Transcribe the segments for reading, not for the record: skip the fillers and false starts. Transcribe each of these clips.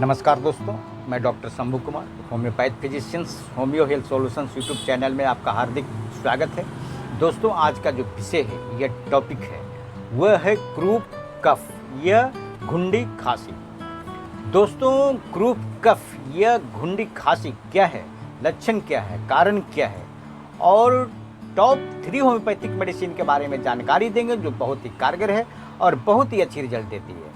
नमस्कार दोस्तों, मैं doctor Shambhu Kumar, homeopath physicians homeo health solutions YouTube channel में आपका हार्दिक स्वागत है। दोस्तों, आज का जो विषय है, यह टॉपिक है, वह है क्रूप कफ या घुंडी खांसी। दोस्तों, क्रूप कफ या घुंडी खांसी क्या है, लक्षण क्या है, कारण क्या है और टॉप 3 होम्योपैथिक मेडिसिन के बारे में जानकारी देंगे जो बहुत ही कारगर है और बहुत ही अच्छी रिजल्ट देती है।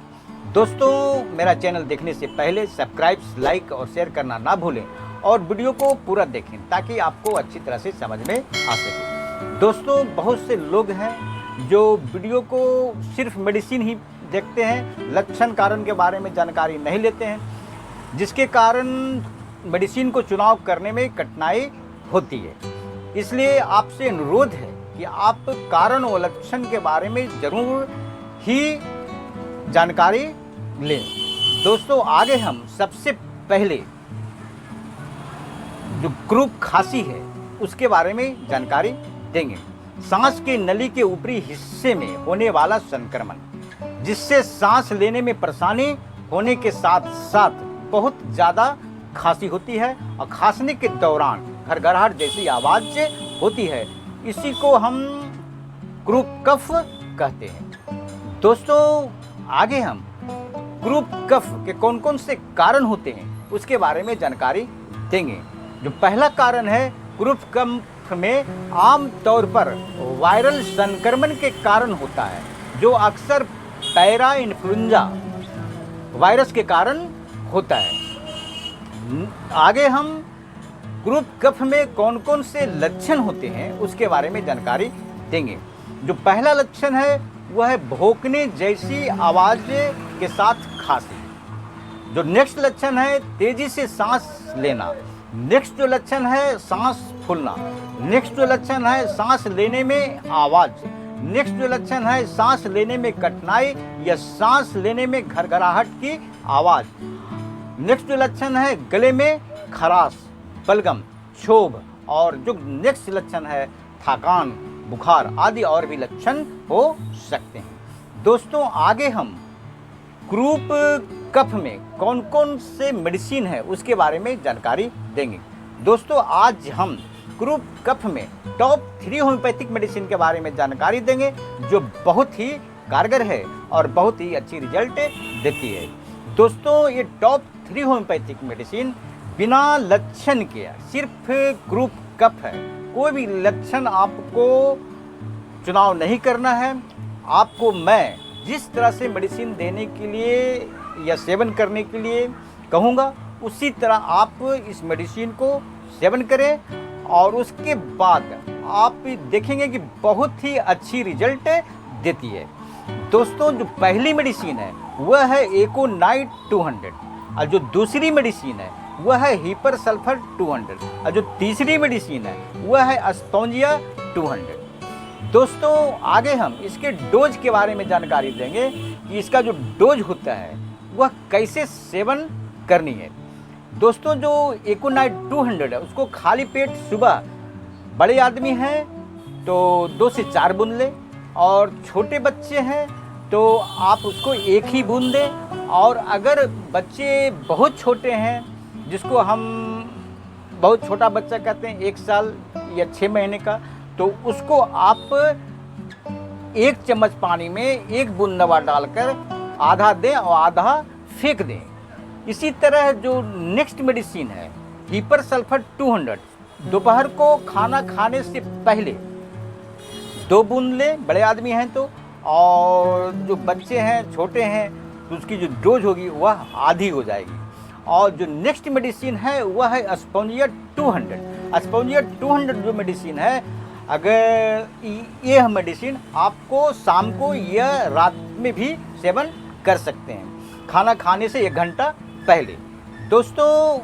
दोस्तों, मेरा चैनल देखने से पहले सब्सक्राइब, लाइक और शेयर करना ना भूलें और वीडियो को पूरा देखें ताकि आपको अच्छी तरह से समझ में आ सके। दोस्तों, बहुत से लोग हैं जो वीडियो को सिर्फ मेडिसिन ही देखते हैं, लक्षण कारण के बारे में जानकारी नहीं लेते हैं, जिसके कारण मेडिसिन को चुनाव करने में कठिनाई होती है। इसलिए आपसे अनुरोध है कि आप कारण और लक्षण के बारे में ज़रूर ही जानकारी लें। दोस्तों, आगे हम सबसे पहले जो क्रूप खांसी है उसके बारे में जानकारी देंगे। सांस के नली के ऊपरी हिस्से में होने वाला संक्रमण, जिससे सांस लेने में परेशानी होने के साथ साथ बहुत ज़्यादा खांसी होती है और खांसने के दौरान घरघराहट जैसी आवाज़ होती है। इसी को हम क्रूप कफ कहते हैं। दोस्तों, आगे हम क्रूप कफ के कौन कौन से कारण होते हैं उसके बारे में जानकारी देंगे। जो पहला कारण है, क्रूप कफ में आम तौर पर वायरल संक्रमण के कारण होता है, जो अक्सर पैरा इन्फ्लुएंजा वायरस के कारण होता है। आगे हम क्रूप कफ में कौन कौन से लक्षण होते हैं उसके बारे में जानकारी देंगे। जो पहला लक्षण है वह है भौंकने जैसी आवाज़ के साथ खांसी। जो नेक्स्ट लक्षण है, तेजी से सांस लेना। नेक्स्ट जो लक्षण है, सांस फूलना। नेक्स्ट जो लक्षण है, सांस लेने में आवाज़। नेक्स्ट जो लक्षण है, सांस लेने में कठिनाई या सांस लेने में घरघराहट की आवाज़। नेक्स्ट जो लक्षण है, गले में खराश, बलगम, क्षोभ। और जो नेक्स्ट लक्षण है, थकान, बुखार आदि और भी लक्षण हो सकते हैं। दोस्तों, आगे हम क्रूप कफ में कौन कौन से मेडिसिन है उसके बारे में जानकारी देंगे। दोस्तों, आज हम क्रूप कफ में टॉप 3 होम्योपैथिक मेडिसिन के बारे में जानकारी देंगे जो बहुत ही कारगर है और बहुत ही अच्छी रिजल्ट देती है। दोस्तों, ये टॉप 3 होम्योपैथिक मेडिसिन बिना लक्षण के सिर्फ क्रूप कफ है। कोई भी लक्षण आपको चुनाव नहीं करना है। आपको मैं जिस तरह से मेडिसिन देने के लिए या सेवन करने के लिए कहूँगा, उसी तरह आप इस मेडिसिन को सेवन करें और उसके बाद आप देखेंगे कि बहुत ही अच्छी रिजल्ट देती है। दोस्तों, जो पहली मेडिसिन है वह है एकोनाइट 200 और जो दूसरी मेडिसिन है वह है हीपर सल्फर 200 और जो तीसरी मेडिसिन है वह है अस्पोंजिया 200। दोस्तों, आगे हम इसके डोज के बारे में जानकारी देंगे कि इसका जो डोज होता है वह कैसे सेवन करनी है। दोस्तों, जो एकोनाइट 200 है उसको खाली पेट सुबह, बड़े आदमी हैं तो 2 से 4 बूंद लें और छोटे बच्चे हैं तो आप उसको 1 ही बूंद दें। और अगर बच्चे बहुत छोटे हैं, जिसको हम बहुत छोटा बच्चा कहते हैं, 1 साल या 6 महीने का, तो उसको आप 1 चम्मच पानी में 1 बूंद दवा डालकर आधा दें और आधा फेंक दें। इसी तरह जो नेक्स्ट मेडिसिन है हीपर सल्फर 200, दोपहर को खाना खाने से पहले 2 बूंद लें, बड़े आदमी हैं तो, और जो बच्चे हैं, छोटे हैं, तो उसकी जो डोज होगी वह आधी हो जाएगी। और जो नेक्स्ट मेडिसिन है वह है अस्पोंजिया 200। अस्पोंजिया 200 जो मेडिसिन है, अगर यह मेडिसिन आपको शाम को या रात में भी सेवन कर सकते हैं, खाना खाने से 1 घंटा पहले। दोस्तों,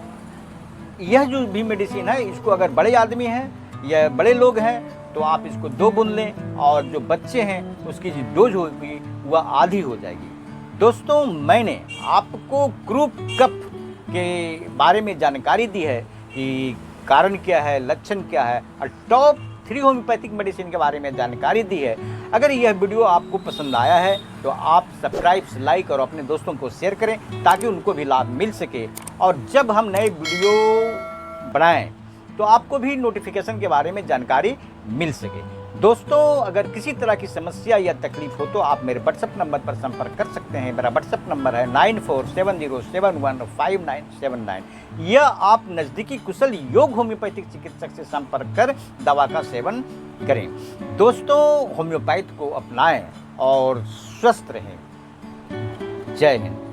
यह जो भी मेडिसिन है, इसको अगर बड़े आदमी हैं या बड़े लोग हैं तो आप इसको 2 बूंद लें और जो बच्चे हैं उसकी जो डोज होगी वह आधी हो जाएगी। दोस्तों, मैंने आपको क्रूप कफ के बारे में जानकारी दी है कि कारण क्या है, लक्षण क्या है और टॉप फ्री होम्योपैथिक मेडिसिन के बारे में जानकारी दी है। अगर यह वीडियो आपको पसंद आया है तो आप सब्सक्राइब, लाइक और अपने दोस्तों को शेयर करें ताकि उनको भी लाभ मिल सके, और जब हम नए वीडियो बनाएं तो आपको भी नोटिफिकेशन के बारे में जानकारी मिल सके। दोस्तों, अगर किसी तरह की समस्या या तकलीफ हो तो आप मेरे व्हाट्सएप नंबर पर संपर्क कर सकते हैं। मेरा व्हाट्सएप नंबर है 9470715979। या आप नज़दीकी कुशल योग होम्योपैथिक चिकित्सक से संपर्क कर दवा का सेवन करें। दोस्तों, होम्योपैथ को अपनाएं और स्वस्थ रहें। जय हिंद।